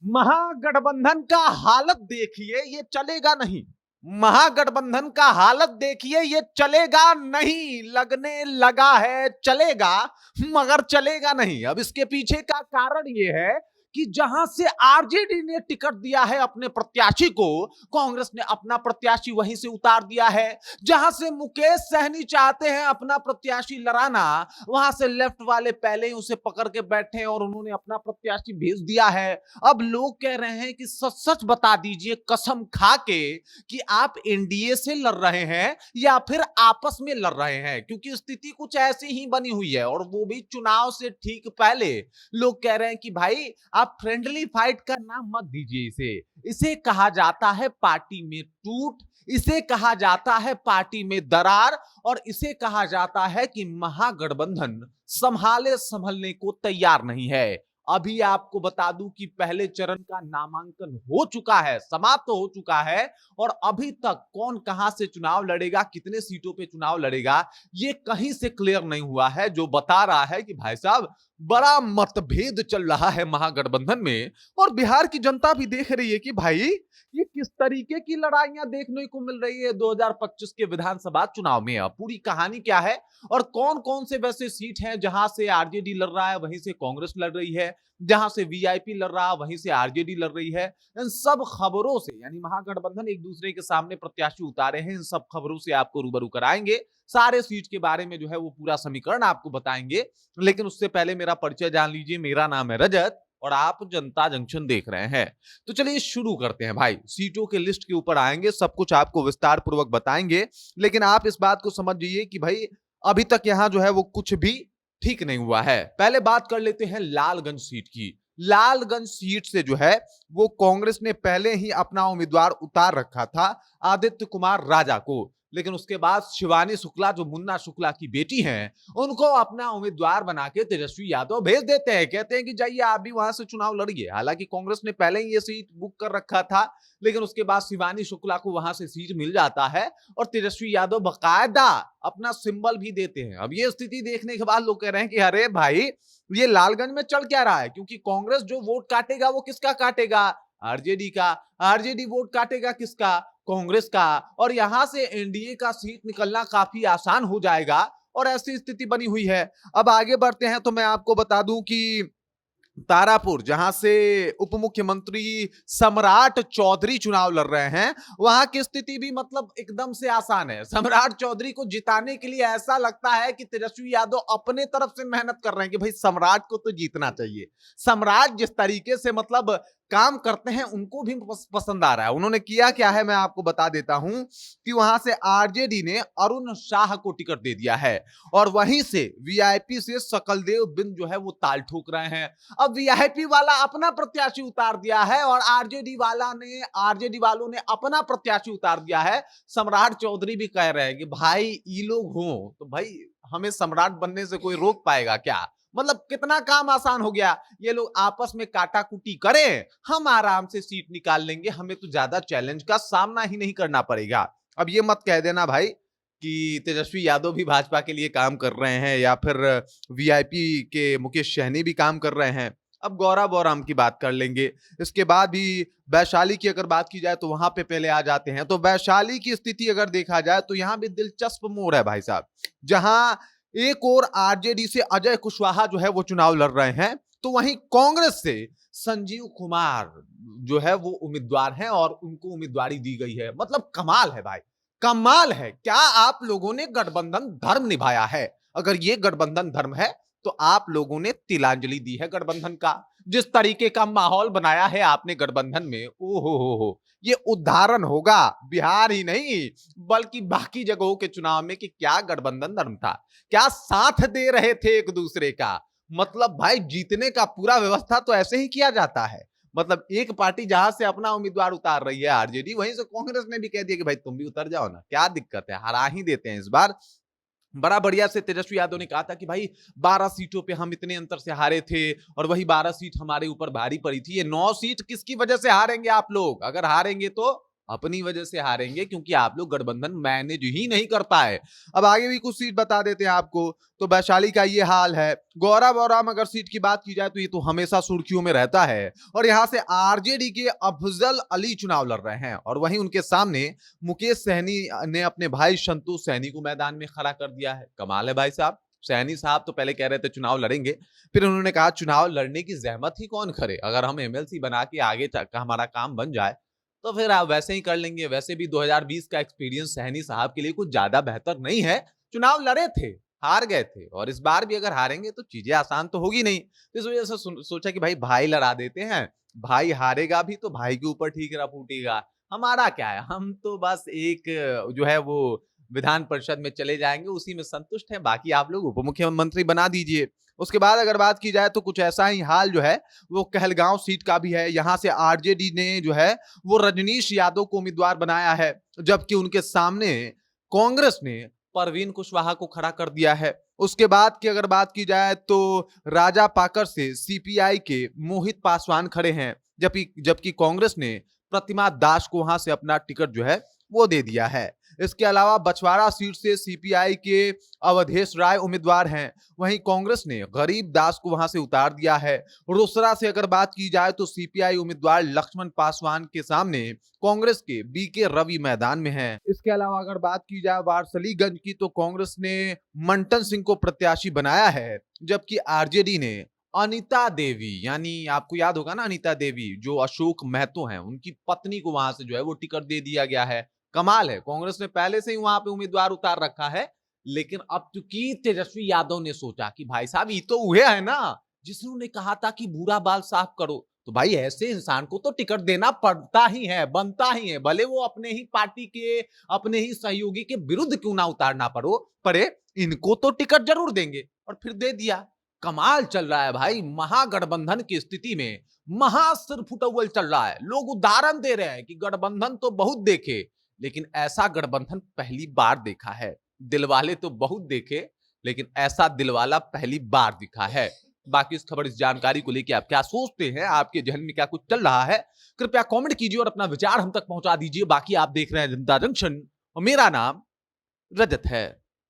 महागठबंधन का हालत देखिए, ये चलेगा नहीं। महागठबंधन का हालत देखिए, ये चलेगा नहीं। लगने लगा है चलेगा, मगर चलेगा नहीं। अब इसके पीछे का कारण ये है कि जहां से आरजेडी ने टिकट दिया है अपने प्रत्याशी को, कांग्रेस ने अपना प्रत्याशी वहीं से उतार दिया है। जहां से मुकेश सहनी चाहते हैं अपना प्रत्याशी लड़ाना, वहां से लेफ्ट वाले पहले ही उसे पकड़ के बैठे और उन्होंने अपना प्रत्याशी भेज दिया है। अब लोग कह रहे हैं कि सच सच बता दीजिए कसम खा के कि आप एनडीए से लड़ रहे हैं या फिर आपस में लड़ रहे हैं, क्योंकि स्थिति कुछ ऐसी ही बनी हुई है और वो भी चुनाव से ठीक पहले। लोग कह रहे हैं कि भाई आप फ्रेंडली फाइट का नाम मत दीजिए, इसे कहा जाता है पार्टी में टूट, इसे कहा जाता है पार्टी में दरार, और इसे कहा जाता है कि महागठबंधन संभाले संभलने को तैयार नहीं है। अभी आपको बता दूं कि पहले चरण का नामांकन हो चुका है, समाप्त हो चुका है, और अभी तक कौन कहां से चुनाव लड़ेगा, कितने सीटों पे चुनाव लड़ेगा, ये कहीं से क्लियर नहीं हुआ है। जो बता रहा है कि भाई साहब बड़ा मतभेद चल रहा है महागठबंधन में, और बिहार की जनता भी देख रही है कि भाई ये किस तरीके की लड़ाइयां देखने को मिल रही है 2025 के विधानसभा चुनाव में। अब पूरी कहानी क्या है और कौन कौन से वैसे सीट हैं जहां से आरजेडी लड़ रहा है, वहीं से कांग्रेस लड़ रही है, जहां से वीआईपी लड़ रहा है वहीं से आरजेडी लड़ रही है। इन सब खबरों से, यानी महागठबंधन एक दूसरे के सामने प्रत्याशी उतारे हैं, इन सब खबरों से आपको रूबरू कराएंगे। सारे सीट के बारे में जो है वो पूरा समीकरण आपको बताएंगे। लेकिन उससे पहले मेरा परिचय जान लीजिए। मेरा नाम है रजत और आप जनता जंक्शन देख रहे हैं। तो चलिए शुरू करते हैं भाई। सीटों के लिस्ट के ऊपर आएंगे, सब कुछ आपको विस्तार पूर्वक बताएंगे, लेकिन आप इस बात को समझ जाइए कि भाई अभी तक यहां जो है वो कुछ भी ठीक नहीं हुआ है। पहले बात कर लेते हैं लालगंज सीट की। लालगंज सीट से जो है वो कांग्रेस ने पहले ही अपना उम्मीदवार उतार रखा था, आदित्य कुमार राजा को, लेकिन उसके बाद शिवानी शुक्ला जो मुन्ना शुक्ला की बेटी हैं, उनको अपना उम्मीदवार बना के तेजस्वी यादव भेज देते हैं। कहते हैं कि जाइए आप भी वहां से चुनाव लड़िए। हालांकि कांग्रेस ने पहले ही ये सीट बुक कर रखा था, लेकिन उसके बाद शिवानी शुक्ला को वहां से सीट मिल जाता है और तेजस्वी यादव बकायदा अपना सिंबल भी देते हैं। अब ये स्थिति देखने के बाद लोग कह रहे हैं कि अरे भाई ये लालगंज में चल क्या रहा है, क्योंकि कांग्रेस जो वोट काटेगा वो किसका काटेगा, आरजेडी का। आरजेडी वोट काटेगा किसका, कांग्रेस का, और यहां से एनडीए का सीट निकलना काफी आसान हो जाएगा, और ऐसी स्थिति बनी हुई है। अब आगे बढ़ते हैं तो मैं आपको बता दूं कि तारापुर, जहां से उप मुख्यमंत्री सम्राट चौधरी चुनाव लड़ रहे हैं, वहां की स्थिति भी मतलब एकदम से आसान है। सम्राट चौधरी को जिताने के लिए ऐसा लगता है कि तेजस्वी यादव अपने तरफ से मेहनत कर रहे हैं कि भाई सम्राट को तो जीतना चाहिए। सम्राट जिस तरीके से मतलब काम करते हैं उनको भी पसंद आ रहा है। उन्होंने किया क्या है मैं आपको बता देता हूं कि वहां से आरजेडी ने अरुण शाह को टिकट दे दिया है, और वहीं से वीआईपी से सकलदेव बिंद जो है वो ताल ठोक रहे हैं। अब वीआईपी वाला अपना प्रत्याशी उतार दिया है और आरजेडी वालों ने अपना प्रत्याशी उतार दिया है। सम्राट चौधरी भी कह रहे हैं कि भाई ये लोग हो तो भाई हमें सम्राट बनने से कोई रोक पाएगा क्या। मतलब कितना काम आसान हो गया, ये लोग आपस में काटाकुटी करें, हम आराम से सीट निकाल लेंगे, हमें तो ज्यादा चैलेंज का सामना ही नहीं करना पड़ेगा। अब ये मत कह देना भाई कि तेजस्वी यादव भी भाजपा के लिए काम कर रहे हैं या फिर वीआईपी के मुकेश सहनी भी काम कर रहे हैं। अब गौरा बौराम की बात कर लेंगे। इसके बाद भी वैशाली की अगर बात की जाए तो वहां पे पहले आ जाते हैं। तो वैशाली की स्थिति अगर देखा जाए तो यहां भी दिलचस्प मोड़ है भाई साहब, जहां एक और आरजेडी से अजय कुशवाहा जो है वो चुनाव लड़ रहे हैं, तो वहीं कांग्रेस से संजीव कुमार जो है वो उम्मीदवार हैं और उनको उम्मीदवारी दी गई है। मतलब कमाल है भाई, कमाल है। क्या आप लोगों ने गठबंधन धर्म निभाया है। अगर ये गठबंधन धर्म है तो आप लोगों ने तिलांजलि दी है गठबंधन का। जिस तरीके का माहौल बनाया है आपने गठबंधन में, ओ हो, ये उदाहरण होगा बिहार ही नहीं बल्कि बाकी जगहों के चुनाव में कि क्या गठबंधन धर्म था, क्या साथ दे रहे थे एक दूसरे का। मतलब भाई जीतने का पूरा व्यवस्था तो ऐसे ही किया जाता है। मतलब एक पार्टी जहां से अपना उम्मीदवार उतार रही है आरजेडी, वहीं से कांग्रेस ने भी कह दिया कि भाई तुम भी उतर जाओ ना, क्या दिक्कत है, हरा ही देते हैं इस बार। बड़ा बढ़िया से तेजस्वी यादव ने कहा था कि भाई 12 सीटों पे हम इतने अंतर से हारे थे और वही 12 सीट हमारे ऊपर भारी पड़ी थी। ये 9 सीट किसकी वजह से हारेंगे आप लोग, अगर हारेंगे तो अपनी वजह से हारेंगे क्योंकि आप लोग गठबंधन मैनेज ही नहीं कर पाए। अब आगे भी कुछ सीट बता देते हैं आपको। तो वैशाली का ये हाल है। गौरा अगर सीट की बात की जाए तो ये तो हमेशा सुर्खियों में रहता है और यहां से आरजेडी के अफजल अली चुनाव लड़ रहे हैं और वहीं उनके सामने मुकेश सहनी ने अपने भाई संतोष सहनी को मैदान में खड़ा कर दिया है। कमाल है भाई साहब। सहनी साहब तो पहले कह रहे थे चुनाव लड़ेंगे, फिर उन्होंने कहा चुनाव लड़ने की जहमत ही कौन करे, अगर हम एमएलसी बना के आगे हमारा काम बन जाए तो फिर आप वैसे ही कर लेंगे। वैसे भी 2020 का एक्सपीरियंस सहनी साहब के लिए कुछ ज्यादा बेहतर नहीं है। चुनाव लड़े थे, हार गए थे और इस बार भी अगर हारेंगे तो चीजें आसान तो होगी नहीं। तो इस वजह से सोचा कि भाई लड़ा देते हैं, भाई हारेगा भी तो भाई के ऊपर ठीकरा फूटेगा, हमारा क्या है, हम तो बस एक जो है वो विधान परिषद में चले जाएंगे, उसी में संतुष्ट हैं, बाकी आप लोग उप मुख्यमंत्री बना दीजिए। उसके बाद अगर बात की जाए तो कुछ ऐसा ही हाल जो है वो कहलगांव सीट का भी है। यहां से आरजेडी ने जो है वो रजनीश यादव को उम्मीदवार बनाया है, जबकि उनके सामने कांग्रेस ने परवीन कुशवाहा को खड़ा कर दिया है। उसके बाद की अगर बात की जाए तो राजा पाकर से सीपीआई के मोहित पासवान खड़े हैं, जबकि जबकि कांग्रेस ने प्रतिमा दास को वहां से अपना टिकट जो है वो दे दिया है। इसके अलावा बछवाड़ा सीट से सीपीआई के अवधेश राय उम्मीदवार हैं, वहीं कांग्रेस ने गरीब दास को वहां से उतार दिया है। रोसड़ा से अगर बात की जाए तो सीपीआई उम्मीदवार लक्ष्मण पासवान के सामने कांग्रेस के बीके रवि मैदान में हैं। इसके अलावा अगर बात की जाए वारसलीगंज की तो कांग्रेस ने मंटन सिंह को प्रत्याशी बनाया है, जबकि आरजेडी ने अनीता देवी, यानी आपको याद होगा ना अनीता देवी जो अशोक महतो हैं, उनकी पत्नी को वहां से जो है वो टिकट दे दिया गया है। कमाल है, कांग्रेस ने पहले से ही वहां पे उम्मीदवार उतार रखा है, लेकिन अब चूंकि तेजस्वी यादव ने सोचा कि भाई साहब ये तो वह है ना जिसने कहा था कि भूरा बाल साफ करो, तो भाई ऐसे इंसान को तो टिकट देना पड़ता ही है, बनता ही है, भले वो अपने ही पार्टी के अपने ही सहयोगी के विरुद्ध क्यों ना उतारना पड़े, इनको तो टिकट जरूर देंगे और फिर दे दिया। कमाल चल रहा है भाई, महागठबंधन की स्थिति में महासिर फुटअव्वल चल रहा है। लोग उदाहरण दे रहे हैं कि गठबंधन तो बहुत देखे, लेकिन ऐसा गठबंधन पहली बार देखा है। दिलवाले तो बहुत देखे, लेकिन ऐसा दिलवाला पहली बार दिखा है। बाकी इस खबर, इस जानकारी को लेकर आप क्या सोचते हैं, आपके जहन में क्या कुछ चल रहा है, कृपया कमेंट कीजिए और अपना विचार हम तक पहुंचा दीजिए। बाकी आप देख रहे हैं जनता जंक्शन और मेरा नाम रजत है।